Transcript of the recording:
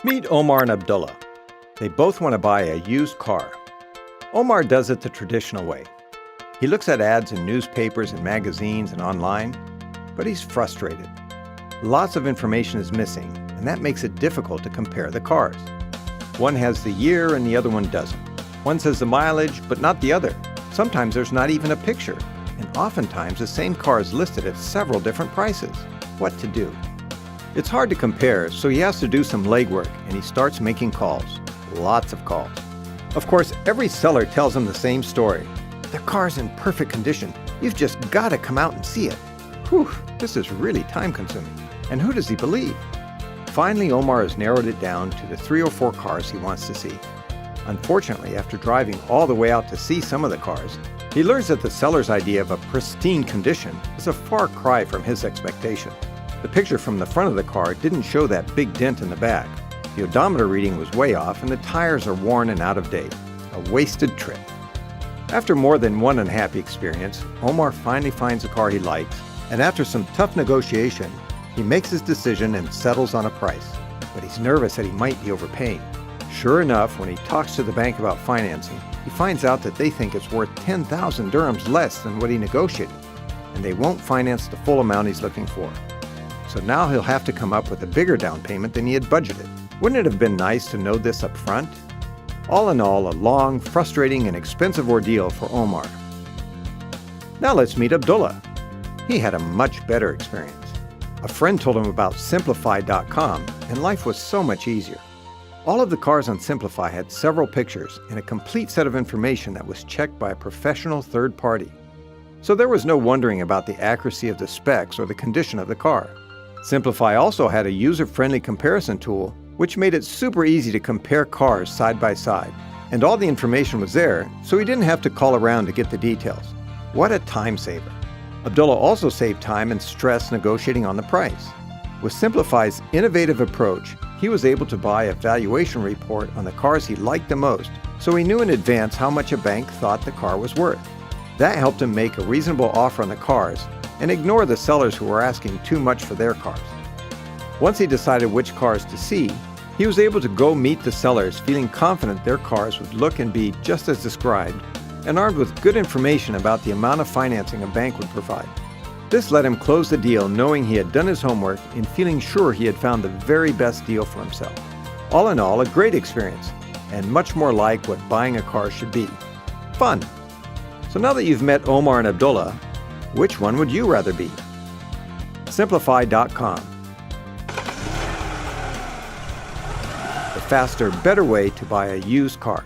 Meet Omar and Abdullah. They both want to buy a used car. Omar does it the traditional way. He looks at ads in newspapers and magazines and online, but he's frustrated. Lots of information is missing, and that makes it difficult to compare the cars. One has the year and the other one doesn't. One says the mileage, but not the other. Sometimes there's not even a picture, and oftentimes the same car is listed at several different prices. What to do? It's hard to compare, so he has to do some legwork, and he starts making calls. Lots of calls. Of course, every seller tells him the same story. The car's in perfect condition. You've just got to come out and see it. Whew, this is really time-consuming. And who does he believe? Finally, Omar has narrowed it down to the 3 or 4 cars he wants to see. Unfortunately, after driving all the way out to see some of the cars, he learns that the seller's idea of a pristine condition is a far cry from his expectation. The picture from the front of the car didn't show that big dent in the back. The odometer reading was way off and the tires are worn and out of date. A wasted trip. After more than one unhappy experience, Omar finally finds a car he likes, and after some tough negotiation, he makes his decision and settles on a price. But he's nervous that he might be overpaying. Sure enough, when he talks to the bank about financing, he finds out that they think it's worth 10,000 dirhams less than what he negotiated, and they won't finance the full amount he's looking for. So now he'll have to come up with a bigger down payment than he had budgeted. Wouldn't it have been nice to know this up front? All in all, a long, frustrating, and expensive ordeal for Omar. Now let's meet Abdullah. He had a much better experience. A friend told him about SYMPLFY.com, and life was so much easier. All of the cars on SYMPLFY had several pictures and a complete set of information that was checked by a professional third party. So there was no wondering about the accuracy of the specs or the condition of the car. SYMPLFY also had a user-friendly comparison tool which made it super easy to compare cars side by side. And all the information was there, so he didn't have to call around to get the details. What a time saver. Abdullah also saved time and stress negotiating on the price. With SYMPLFY's innovative approach, he was able to buy a valuation report on the cars he liked the most, so he knew in advance how much a bank thought the car was worth. That helped him make a reasonable offer on the cars and ignore the sellers who were asking too much for their cars. Once he decided which cars to see, he was able to go meet the sellers feeling confident their cars would look and be just as described, and armed with good information about the amount of financing a bank would provide. This let him close the deal knowing he had done his homework and feeling sure he had found the very best deal for himself. All in all, a great experience, and much more like what buying a car should be. Fun! So now that you've met Omar and Abdullah, which one would you rather be? SYMPLFY.com. The faster, better way to buy a used car.